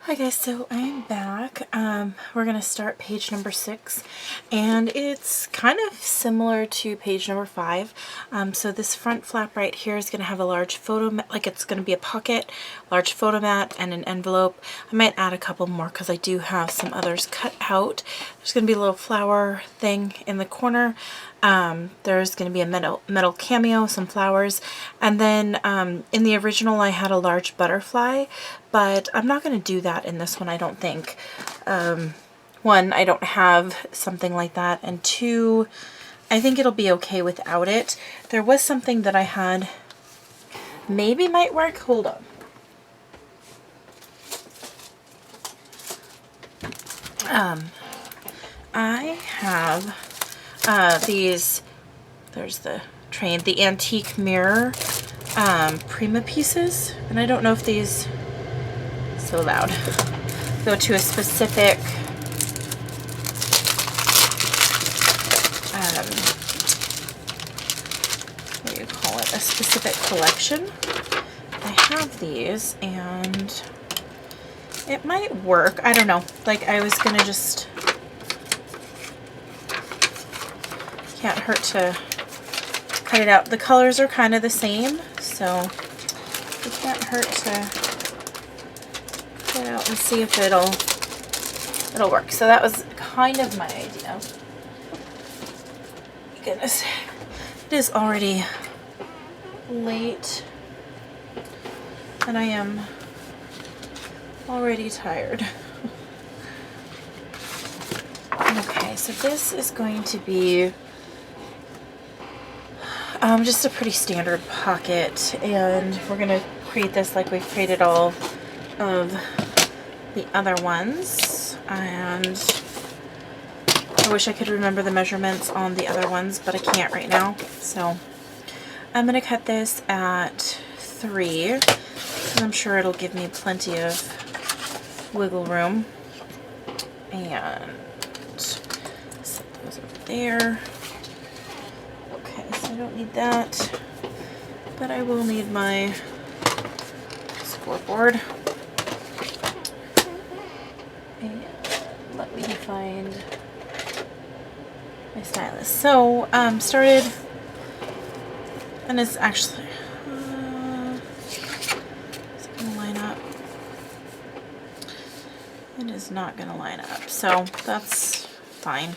Hi guys, so I'm back. We're going to start page number 6, and it's kind of similar to page number 5. So this front flap right here is going to have a large photo mat, like it's going to be a pocket, large photo mat, and an envelope. I might add a couple more because I do have some others cut out. There's going to be a little flower thing in the corner. There's going to be a metal cameo, some flowers, and then in the original I had a large butterfly, but I'm not going to do that in this one, I don't think. One, I don't have something like that, and two, I think it'll be okay without it. There was something that I had maybe might work. Hold on. I have these, there's the train, the antique mirror Prima pieces, and I don't know if these, so loud, go to a specific what do you call it, a specific collection. I have these and it might work, I don't know, like I was gonna just, can't hurt to cut it out. The colors are kind of the same, so it can't hurt to cut it out and see if it'll work. So that was kind of my idea. Goodness, it is already late and I am already tired. Okay, so this is going to be just a pretty standard pocket, and we're going to create this like we've created all of the other ones. And I wish I could remember the measurements on the other ones, but I can't right now. So I'm going to cut this at 3, and I'm sure it'll give me plenty of wiggle room. And set those over there. Okay, so I don't need that, but I will need my scoreboard. And let me find my stylus. So, started, and it's actually, is it gonna line up? It is not gonna line up, so that's fine.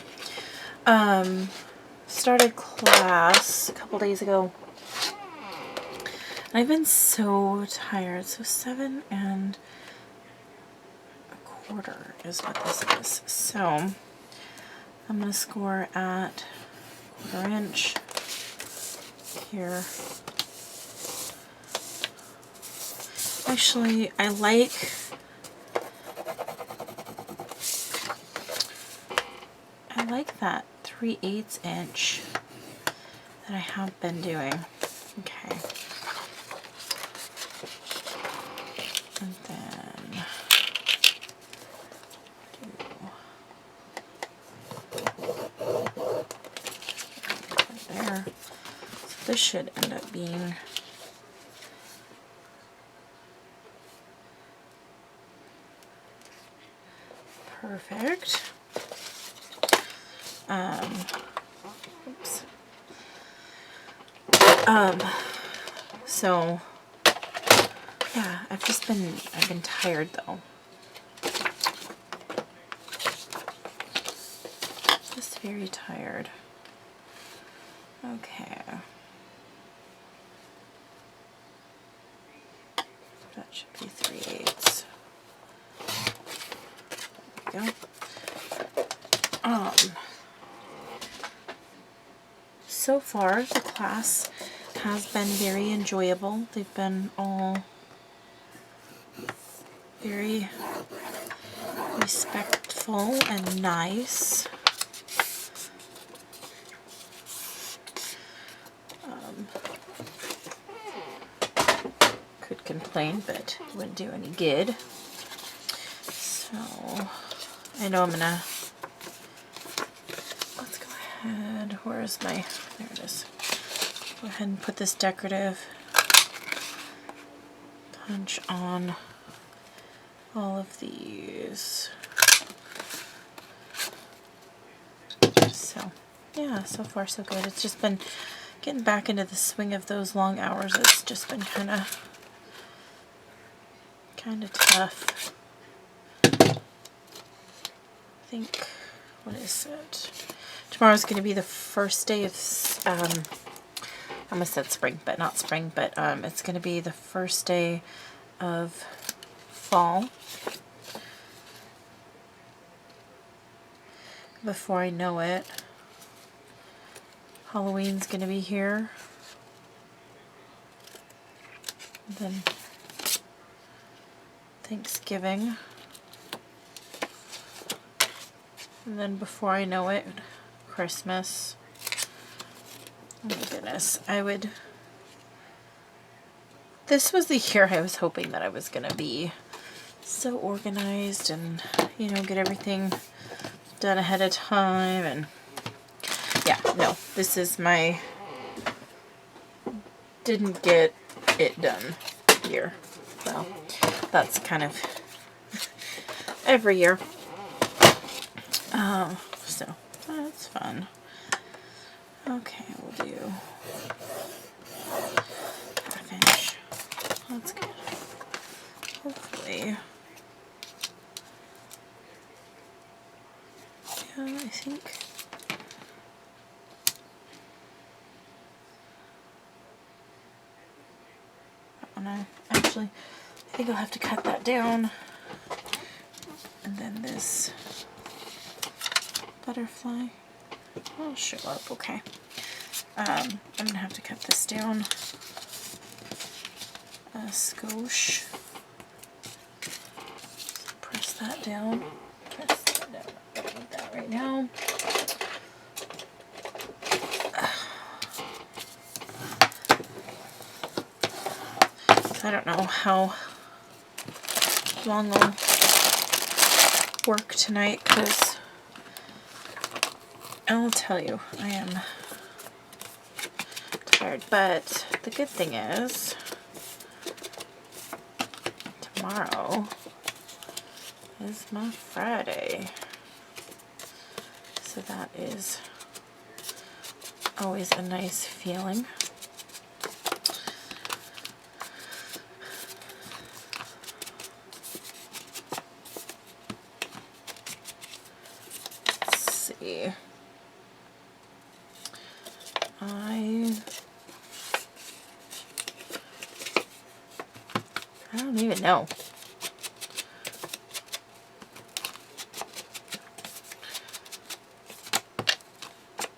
Started class a couple days ago. I've been so tired. So 7 1/4 is what this is. So I'm going to score at 1/4 inch here. Actually, I like that 3/8 inch that I have been doing. Okay. And then there. So this should end up being perfect. Oops. So yeah, I've been tired though. Just very tired. Okay. That should be 3/8. There we go. So far, the class has been very enjoyable. They've been all very respectful and nice. Could complain, but it wouldn't do any good. So, I know I'm gonna, let's go ahead, where's my, there it is. Go ahead and put this decorative punch on all of these. So yeah, so far so good. It's just been getting back into the swing of those long hours. It's just been kind of tough. I think, what is it? Tomorrow's going to be the first day of, I almost said spring, but not spring, but it's going to be the first day of fall. Before I know it, Halloween's going to be here. Then Thanksgiving. And then before I know it, Christmas. Oh my goodness. This was the year I was hoping that I was going to be so organized and, you know, get everything done ahead of time. And yeah, no, this is my didn't get it done year. Well, that's kind of every year. So that's fun. Okay, we'll do half inch. That's good. Hopefully. Yeah, I think. Actually, I think I'll have to cut that down. And then this butterfly will show up. Okay. I'm going to have to cut this down a skosh. Press that down. Press that down. I don't need that right now. I don't know how long I'll work tonight, because I'll tell you, I am tired. But the good thing is, tomorrow is my Friday. So that is always a nice feeling. I don't even know.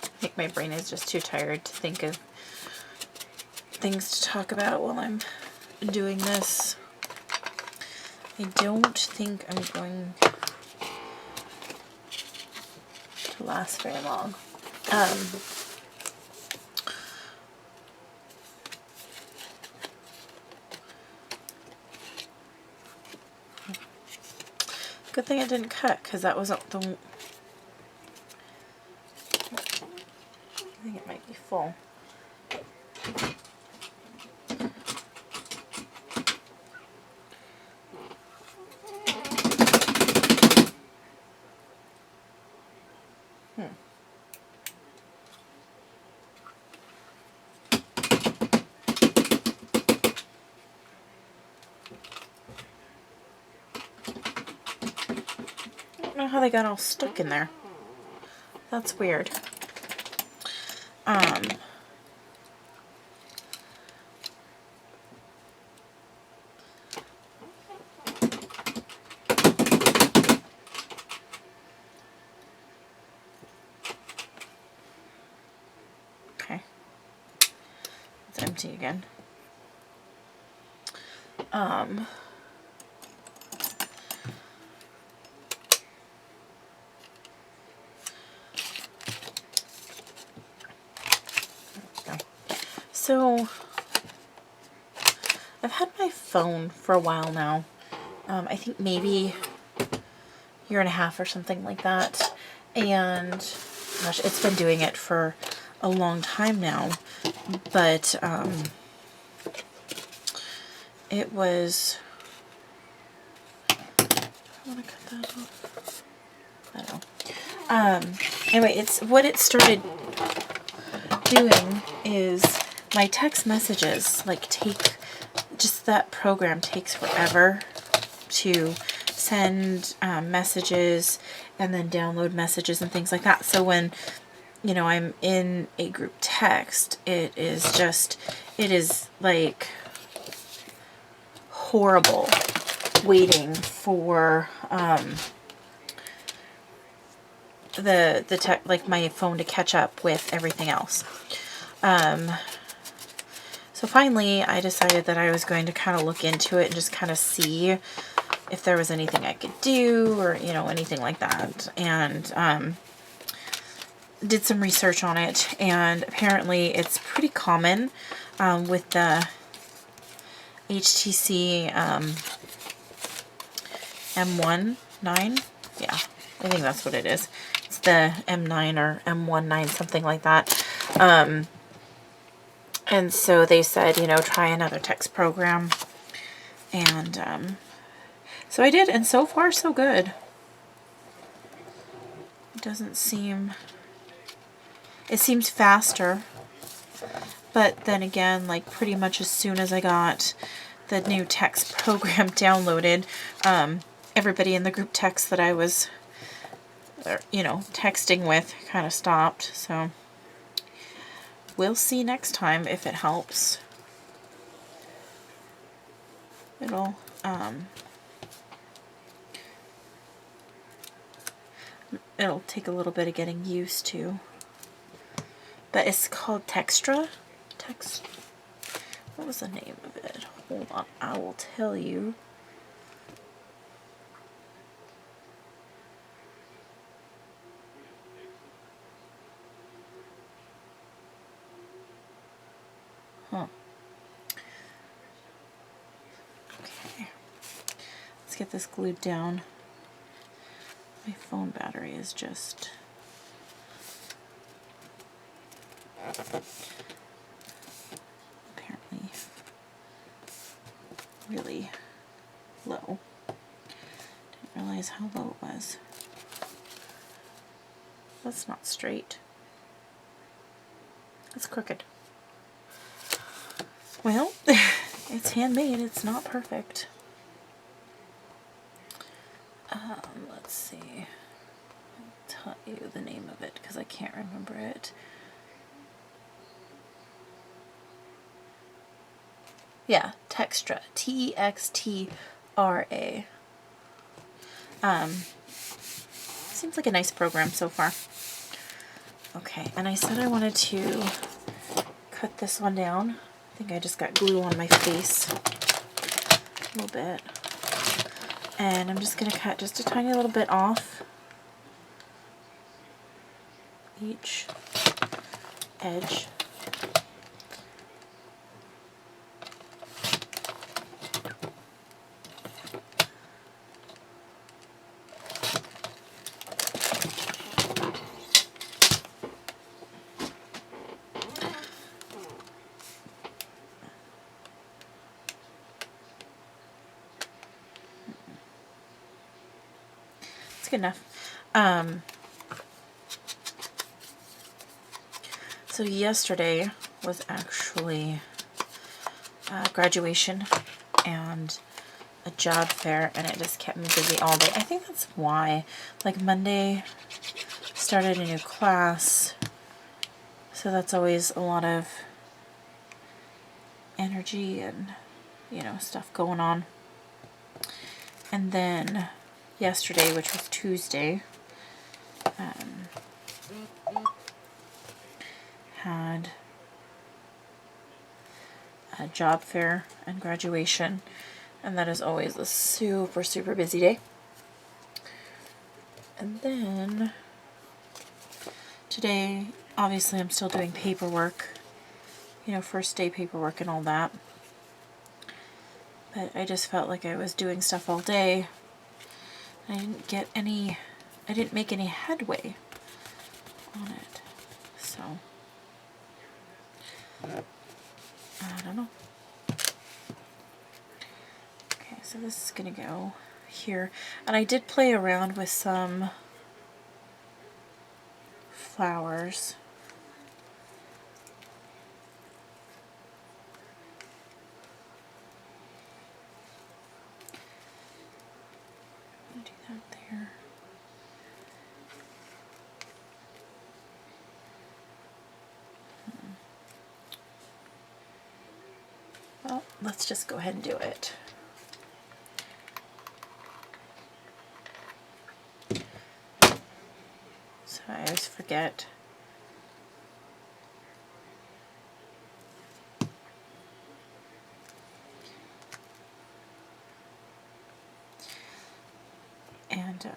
I think my brain is just too tired to think of things to talk about while I'm doing this. I don't think I'm going to last very long. Good thing I didn't cut, because that wasn't the... I think it might be full. I don't know how they got all stuck in there. That's weird. Okay. It's empty again. So, I've had my phone for a while now. I think maybe a year and a half or something like that. And, gosh, it's been doing it for a long time now. But, it was I want to cut that off. I don't know. Anyway, it's what it started doing is my text messages like take, just that program takes forever to send messages and then download messages and things like that. So when, you know, I'm in a group text, it is like horrible waiting for like my phone to catch up with everything else. So finally I decided that I was going to kind of look into it and just kind of see if there was anything I could do or, you know, anything like that. And did some research on it, and apparently it's pretty common with the HTC M19. Yeah, I think that's what it is. It's the M9 or M19, something like that. And so they said, you know, try another text program. And so I did, and so far so good. It doesn't seem... It seems faster, but then again, like pretty much as soon as I got the new text program downloaded, everybody in the group text that I was, you know, texting with kind of stopped. So we'll see next time if it helps. It'll, it'll take a little bit of getting used to. But it's called Textra. What was the name of it? Hold on, I will tell you. Huh. Okay. Let's get this glued down. My phone battery is just... apparently really low. Didn't realize how low it was. That's not straight. It's crooked. Well, it's handmade. It's not perfect. Let's see. I'll tell you the name of it because I can't remember it. Yeah, Textra. T-E-X-T-R-A. Seems like a nice program so far. Okay, and I said I wanted to cut this one down. I think I just got glue on my face a little bit. And I'm just going to cut just a tiny little bit off each edge. It's good enough. So yesterday was actually graduation and a job fair, and it just kept me busy all day. I think that's why. Like Monday started a new class, so that's always a lot of energy and, you know, stuff going on. And then yesterday, which was Tuesday, had a job fair and graduation, and that is always a super, super busy day. And then today, obviously I'm still doing paperwork, you know, first day paperwork and all that. But I just felt like I was doing stuff all day. I didn't make any headway on it. So, I don't know. Okay, so this is gonna go here. And I did play around with some flowers. Do that there. Well, let's just go ahead and do it. So I always forget. And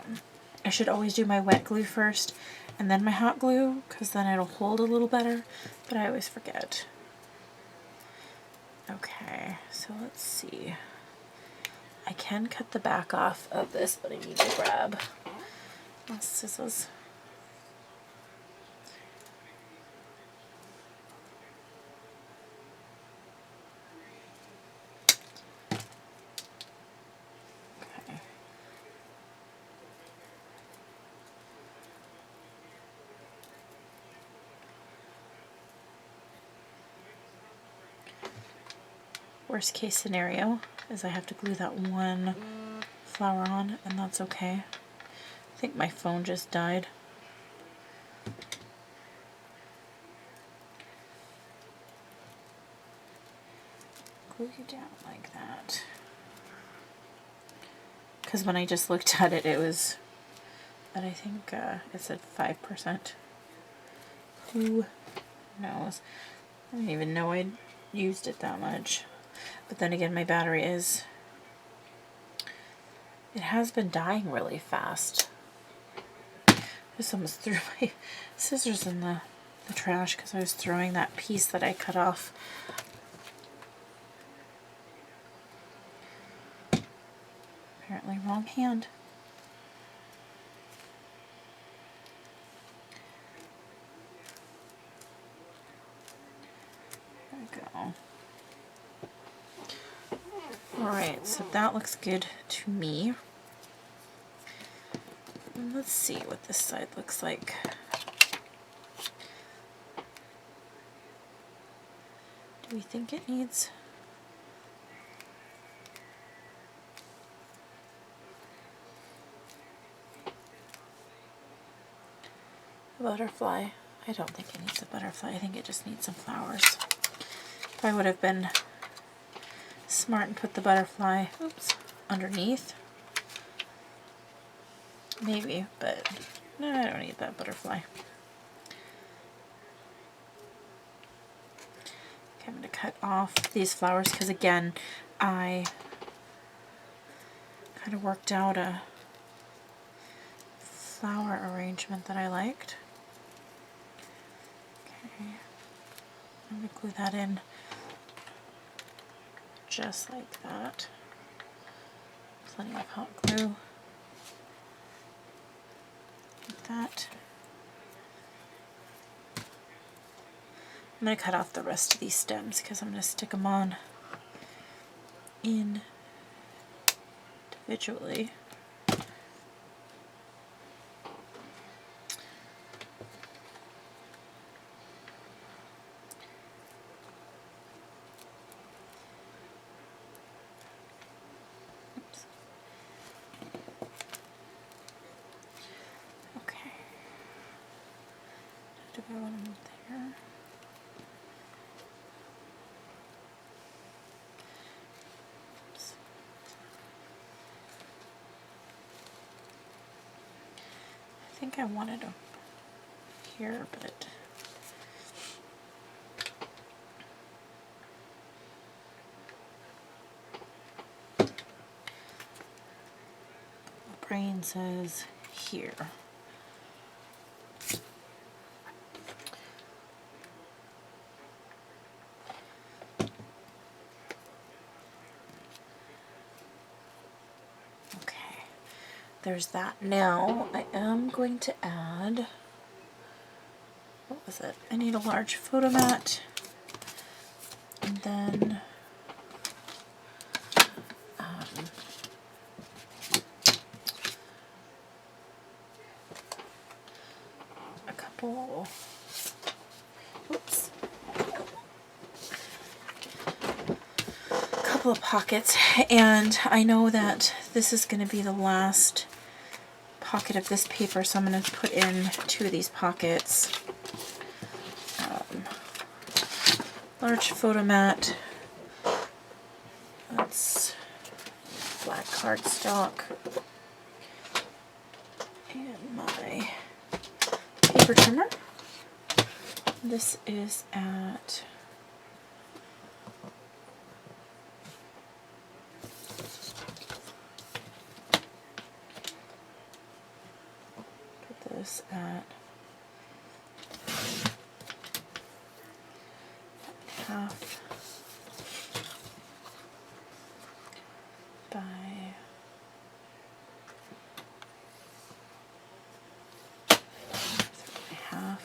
I should always do my wet glue first and then my hot glue, because then it'll hold a little better, but I always forget. Okay, so let's see. I can cut the back off of this, but I need to grab my scissors. Okay. Worst case scenario is I have to glue that one flower on, and that's okay. I think my phone just died. Glue you down like that. Because when I just looked at it, it was, but I think it said 5%. Who knows? I didn't even know I'd used it that much. But then again, my battery is, it has been dying really fast. Just almost threw my scissors in the trash because I was throwing that piece that I cut off. Apparently wrong hand. There we go. Alright, so that looks good to me. And let's see what this side looks like. Do we think it needs... a butterfly? I don't think it needs a butterfly. I think it just needs some flowers. If I would have been smart and put the butterfly, oops, underneath, maybe, but no, I don't need that butterfly. Okay, I'm going to cut off these flowers because, again, I kind of worked out a flower arrangement that I liked. Okay, I'm going to glue that in just like that. Plenty of hot glue. Like that. I'm going to cut off the rest of these stems because I'm going to stick them on individually. There. Oops. I think I wanted them here, but the brain says here. There's that. Now I am going to add, what was it? I need a large photo mat, and then couple, oops, couple of pockets, and I know that this is going to be the last pocket of this paper, so I'm going to put in 2 of these pockets. Large photo mat. That's black cardstock. And my paper trimmer. This is at this at half by half.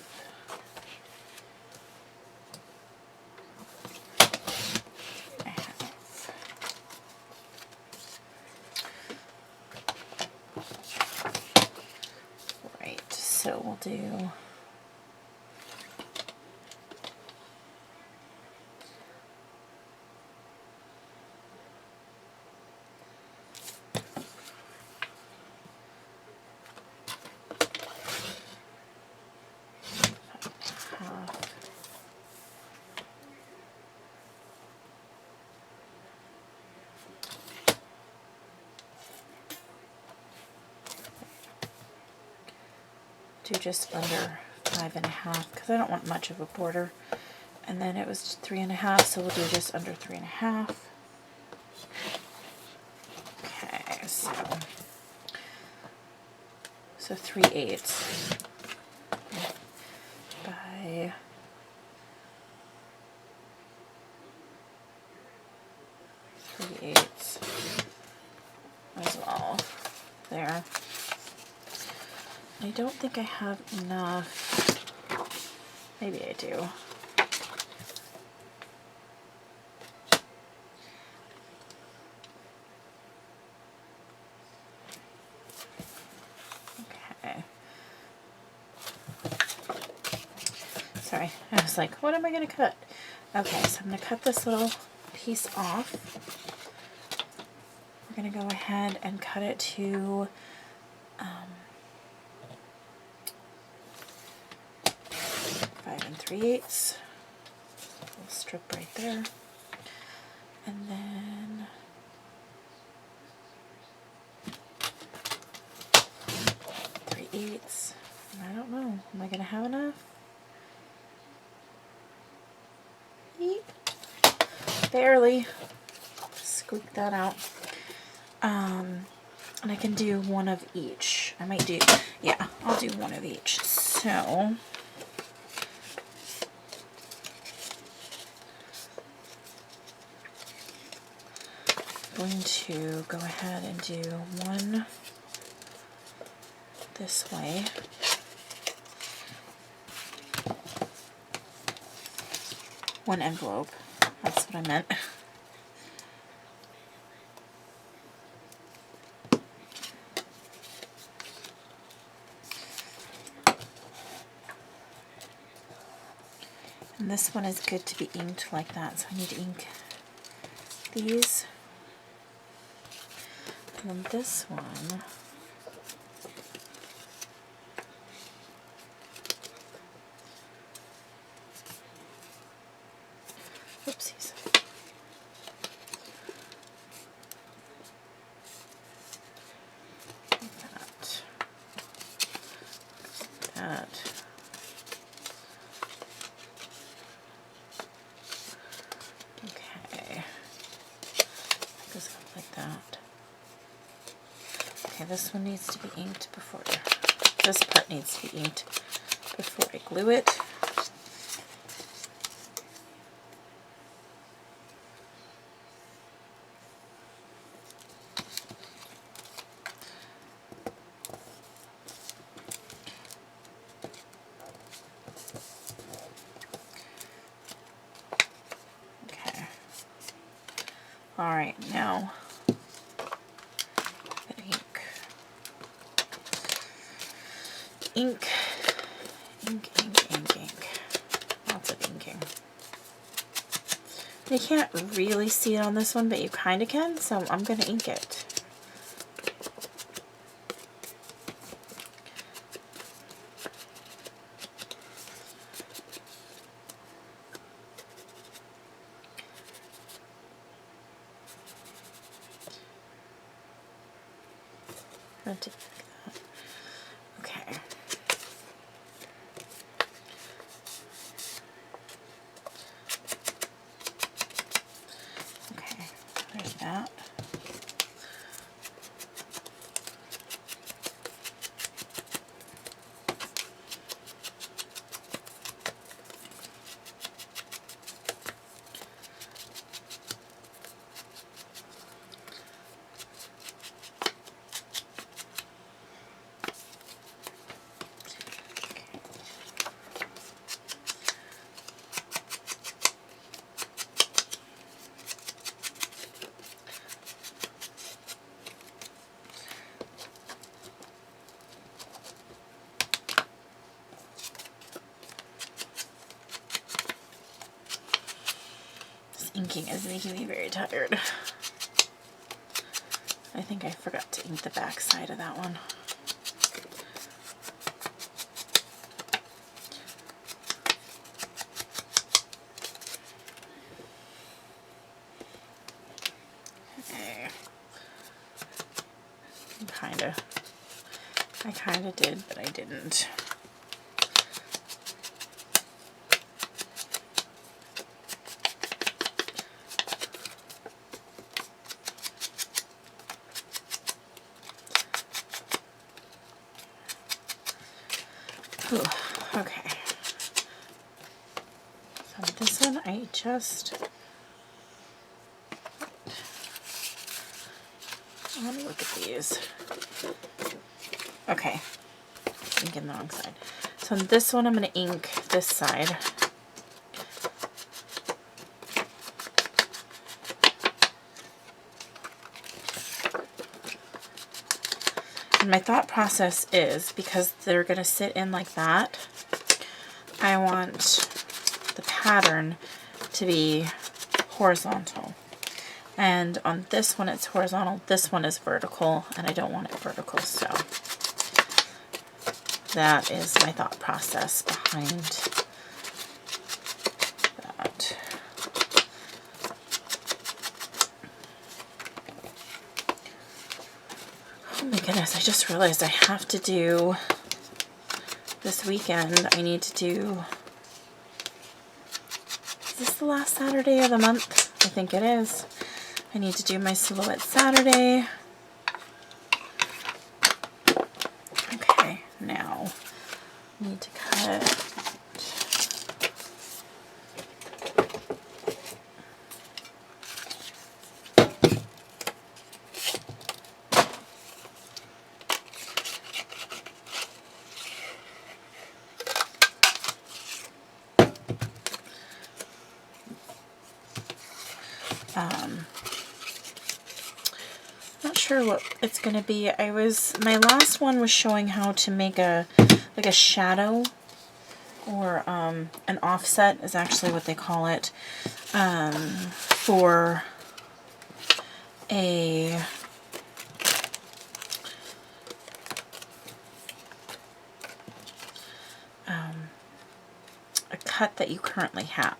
Right, so we'll do do just under 5.5 because I don't want much of a border. And then it was 3.5, so we'll do just under 3.5. Okay, so 3/8 by 3/8 as well. There. I don't think I have enough. Maybe I do. Okay. Sorry, I was like, what am I going to cut? Okay, so I'm going to cut this little piece off. We're going to go ahead and cut it to 5 3/8. Little strip right there. And then three-eighths. I don't know. Am I going to have enough? Eep. Barely. Squeak that out. And I can do one of each. I might do, yeah, I'll do one of each. So I'm going to go ahead and do one this way. One envelope. That's what I meant. And this one is good to be inked like that, so I need to ink these. And then this one, oopsies. That. Okay. Goes up like that. Okay, this one needs to be inked before, this part needs to be inked before I glue it. Okay. All right, now ink Ink, ink, ink, ink. Lots of inking. You can't really see it on this one, but you kind of can, so I'm going to ink it. Okay. Okay, there's that. Inking is making me very tired. I think I forgot to ink the back side of that one. Okay. I kinda did, but I didn't. Ooh, okay. So this one I let me look at these. Okay, inking the wrong side. So on this one I'm going to ink this side. And my thought process is, because they're going to sit in like that, I want the pattern to be horizontal. And on this one it's horizontal, this one is vertical, and I don't want it vertical, so that is my thought process behind that. Oh my goodness, I just realized I have to do, this weekend, I need to do, is this the last Saturday of the month? I think it is. I need to do my Silhouette Saturday. Okay, now I need to cut. Not sure what it's gonna be. My last one was showing how to make a shadow, or an offset is actually what they call it, for a cut that you currently have.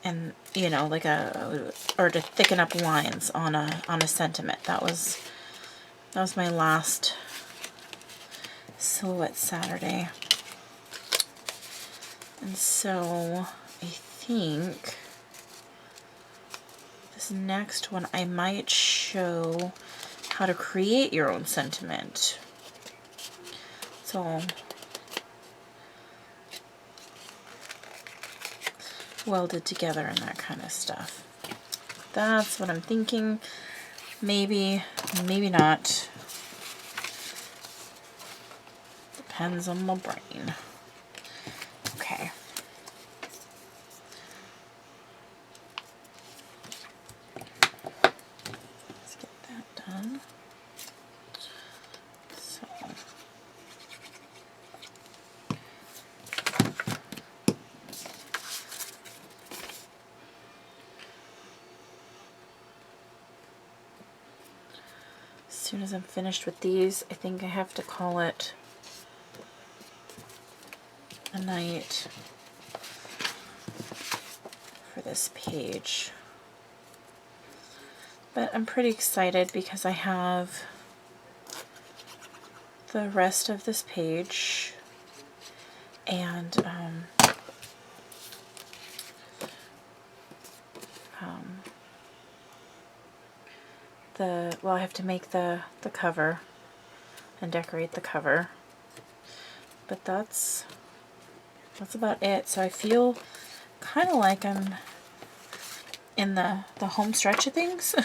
And you know, like or to thicken up lines on a sentiment. That was my last Silhouette Saturday. And so I think this next one I might show how to create your own sentiment. So welded together and that kind of stuff. That's what I'm thinking. Maybe, maybe not. Depends on my brain. Okay. Let's get that done. So soon as I'm finished with these, I think I have to call it a night for this page. But I'm pretty excited because I have the rest of this page and well, I have to make the cover and decorate the cover, but that's about it. So I feel kind of like I'm in the home stretch of things,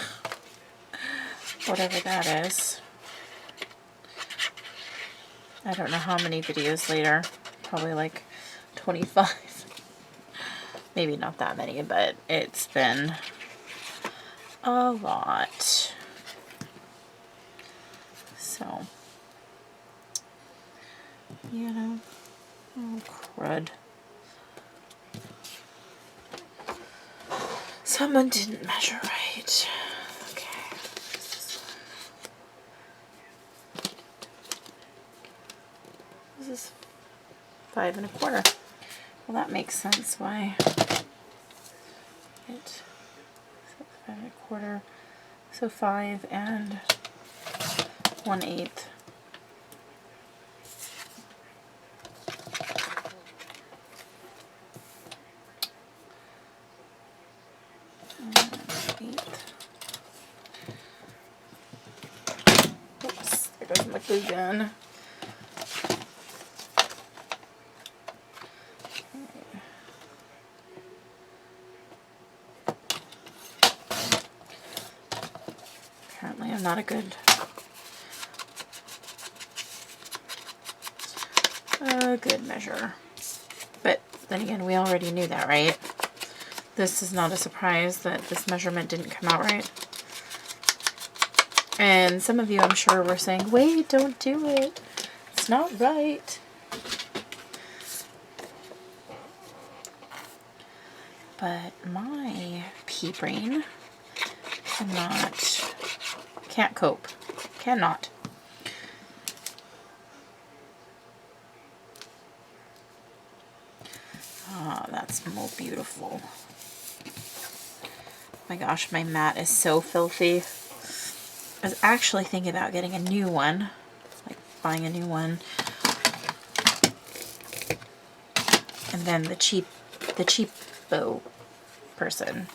whatever that is. I don't know how many videos later, probably like 25. Maybe not that many, but it's been a lot. So, you know, oh crud. Someone didn't measure right. Okay. This is 5 1/4. Well, that makes sense why it 5 1/4. So 5 1/8. Oops, there goes my glue gun. Apparently I'm not a good measure. But then again, we already knew that, right? This is not a surprise that this measurement didn't come out right. And some of you, I'm sure, were saying, wait, don't do it. It's not right. But my pea brain can't cope. Cannot. Ah, that's more beautiful. My gosh, my mat is so filthy. I was actually thinking about getting a new one, like buying a new one. And then the cheapo person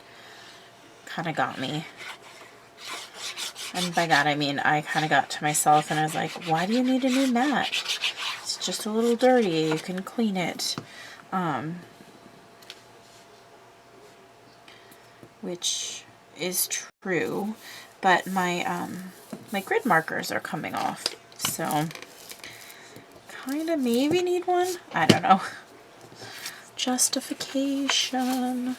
kind of got me. And by that I mean I kind of got to myself and I was like, why do you need a new mat? It's just a little dirty. You can clean it. Which is true, but my my grid markers are coming off, so kind of maybe need one. I don't know. Justification.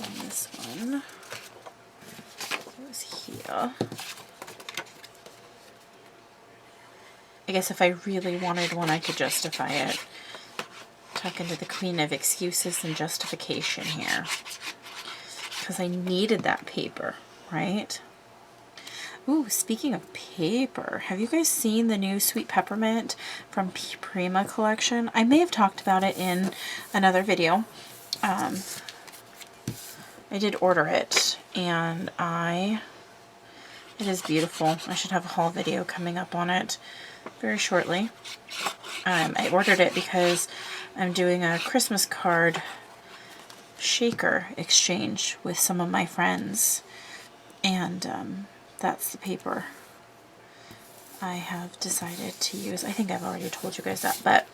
And this one goes here. I guess if I really wanted one, I could justify it. Tuck into the queen of excuses and justification here. Because I needed that paper, right? Ooh, speaking of paper, have you guys seen the new Sweet Peppermint from Prima collection? I may have talked about it in another video. I did order it, and it is beautiful. I should have a haul video coming up on it very shortly. I ordered it because I'm doing a Christmas card shaker exchange with some of my friends, and that's the paper I have decided to use. I think I've already told you guys that, but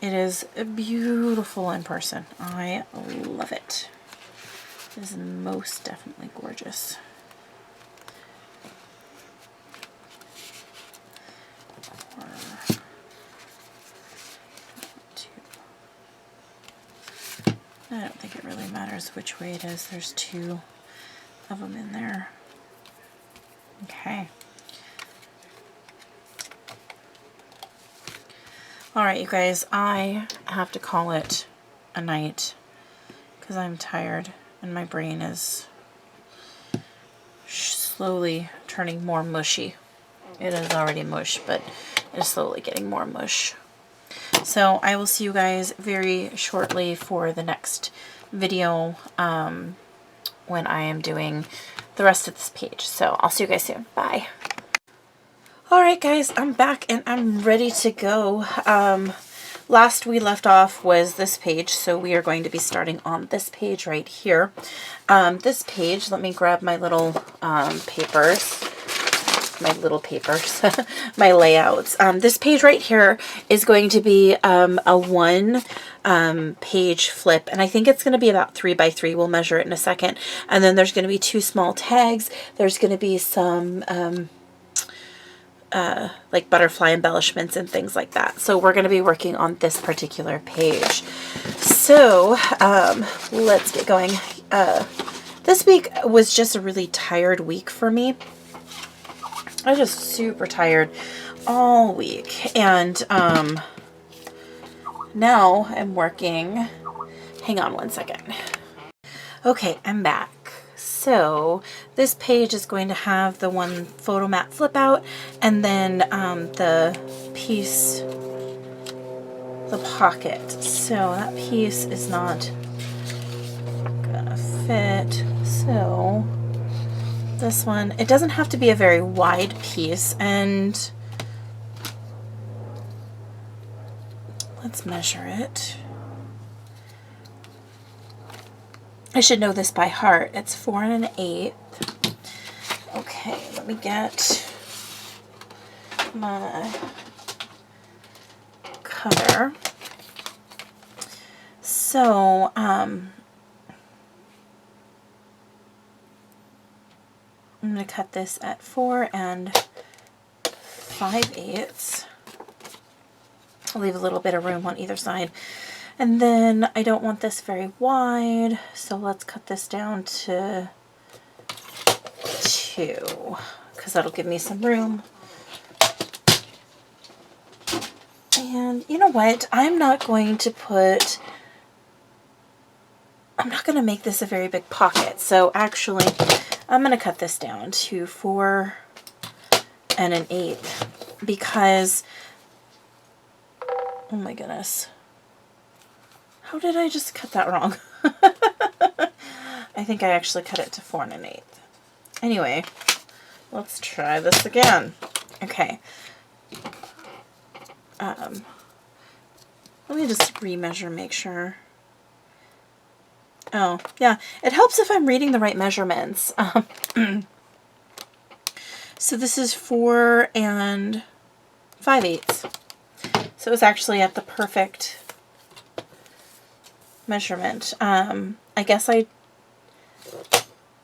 it is beautiful in person. I love it. It is most definitely gorgeous. I don't think it really matters which way it is. There's 2 of them in there. Okay. All right, you guys, I have to call it a night because I'm tired and my brain is slowly turning more mushy. It is already mush, but it's slowly getting more mush. So I will see you guys very shortly for the next video when I am doing the rest of this page. So I'll see you guys soon. Bye. Alright guys, I'm back and I'm ready to go. Last we left off was this page, so we are going to be starting on this page right here. This page, let me grab my little papers. My layouts. This page right here is going to be a one page flip, and I think it's going to be about 3 by 3. We'll measure it in a second. And then there's going to be 2 small tags. There's going to be some like butterfly embellishments and things like that. So we're going to be working on this particular page. So let's get going. This week was just a really tired week for me. I was just super tired all week, and now I'm working. Hang on one second. Okay, I'm back. So this page is going to have the one photo mat flip out, and then the piece, the pocket. So that piece is not gonna fit. So this one, it doesn't have to be a very wide piece, and let's measure it. I should know this by heart. It's 4 1/8. Okay, let me get my cutter. So, I'm going to cut this at 4 5/8. I'll leave a little bit of room on either side. And then I don't want this very wide, so let's cut this down to 2, because that'll give me some room. And you know what? I'm not going to make this a very big pocket. So actually, I'm going to cut this down to 4 1/8 because, oh my goodness. How did I just cut that wrong? I think I actually cut it to 4 1/8. Anyway, let's try this again. Okay. Let me just remeasure, make sure. Oh, yeah. It helps if I'm reading the right measurements. So this is 4 5/8. So it's actually at the perfect measurement. I guess I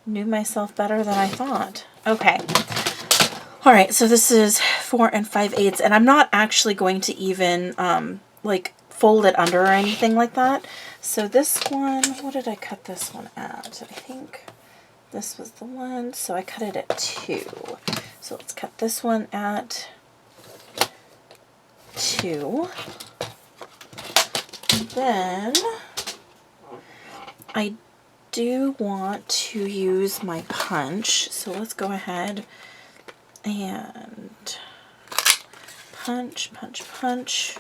knew myself better than I thought. Okay. All right, so this is 4 5/8, and I'm not actually going to even like fold it under or anything like that. So this one, what did I cut this one at? I think this was the one, so I cut it at 2. So let's cut this one at 2. Then I do want to use my punch, so let's go ahead and punch, punch, punch.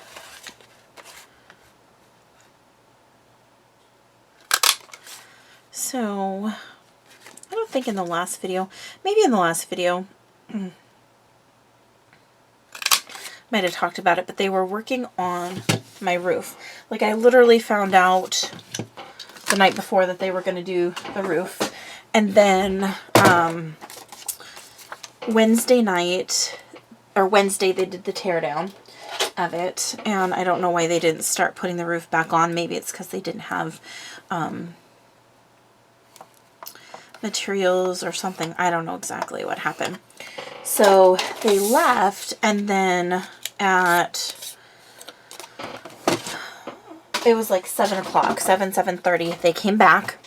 So I don't think in the last video, maybe in the last video, might have talked about it, but they were working on my roof. Like, I literally found out the night before that they were going to do the roof, and then Wednesday night, or Wednesday, they did the tear down of it, and I don't know why they didn't start putting the roof back on. Maybe it's because they didn't have materials or something. I don't know exactly what happened. So they left, and then it was like 7 o'clock, 7:30, they came back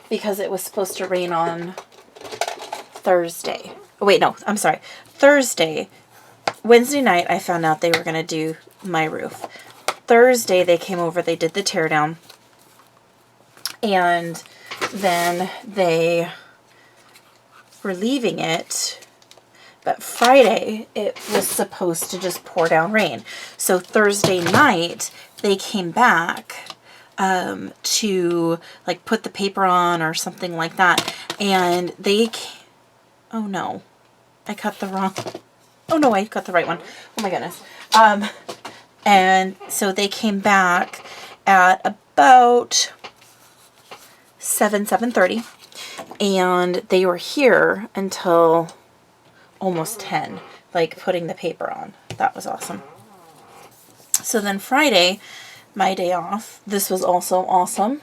because it was supposed to rain on Thursday. Oh, wait, no, I'm sorry. Thursday. Wednesday night, I found out they were going to do my roof. Thursday they came over, they did the teardown, and then they were leaving it, but Friday it was supposed to just pour down rain. So Thursday night they came back to like put the paper on or something like that, and they oh no, I cut the wrong, oh no, I cut the right one. Oh my goodness. And so they came back at about 7:30, and they were here until almost 10, like putting the paper on. That was awesome. So then Friday, my day off, this was also awesome.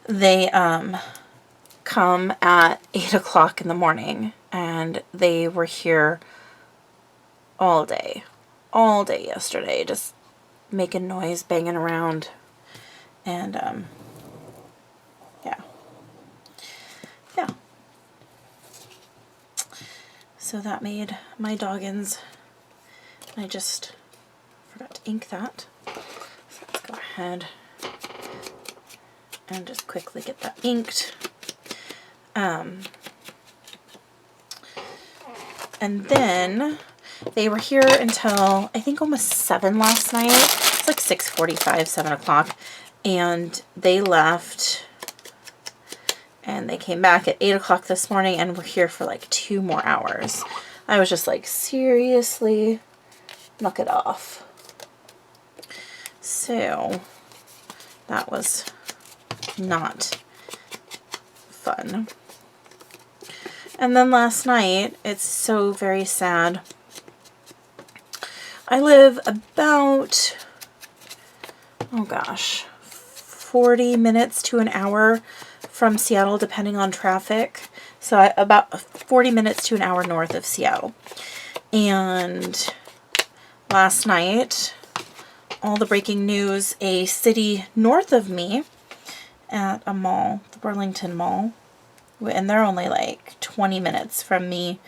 They come at 8 o'clock in the morning, and they were here all day yesterday, just making noise, banging around, and yeah. So that made my doggins. I just forgot to ink that. So let's go ahead and just quickly get that inked. And then they were here until I think almost 7 last night. It's like 6:45, 7 o'clock, and they left. And they came back at 8 o'clock this morning and were here for like 2 more hours. I was just like, seriously? Knock it off. So that was not fun. And then last night, it's so very sad. I live about, oh gosh, 40 minutes to an hour from Seattle, depending on traffic. So about 40 minutes to an hour north of Seattle. And last night, all the breaking news, a city north of me at a mall, the Burlington Mall, and they're only like 20 minutes from me,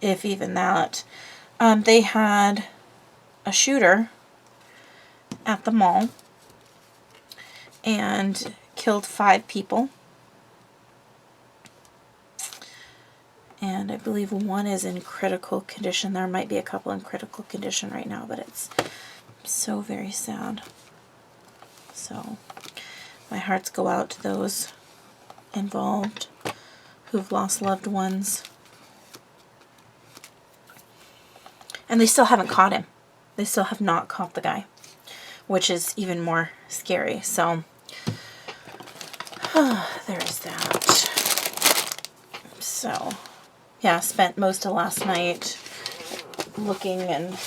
if even that, they had a shooter at the mall and killed 5 people. And I believe one is in critical condition. There might be a couple in critical condition right now, but it's so very sad. So my hearts go out to those involved who've lost loved ones. And they still haven't caught him. They still have not caught the guy, which is even more scary. So there is that. So yeah, spent most of last night looking and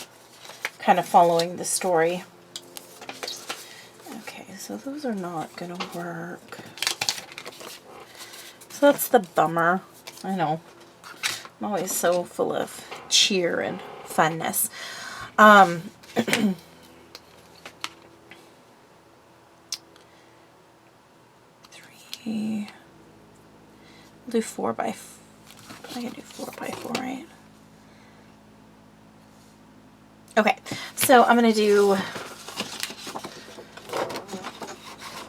kind of following the story. Okay, so those are not going to work. So that's the bummer. I know. I'm always so full of cheer and funness. Three. We'll do 4 by 4. I can do 4 by 4, right? Okay, so I'm going to do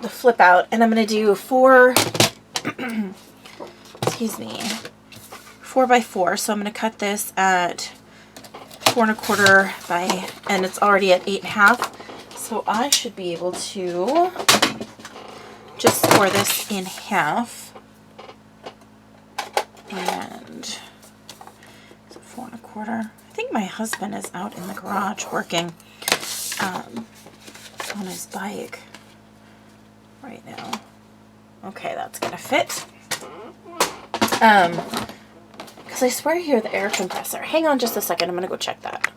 the flip out, and I'm going to do 4, excuse me, 4 by 4. So I'm going to cut this at 4 1/4 by, and it's already at 8 1/2. So I should be able to just score this in half. And so 4 1/4. I think my husband is out in the garage working on his bike right now. Okay, that's gonna fit. Because I swear I hear the air compressor. Hang on just a second. I'm gonna go check that.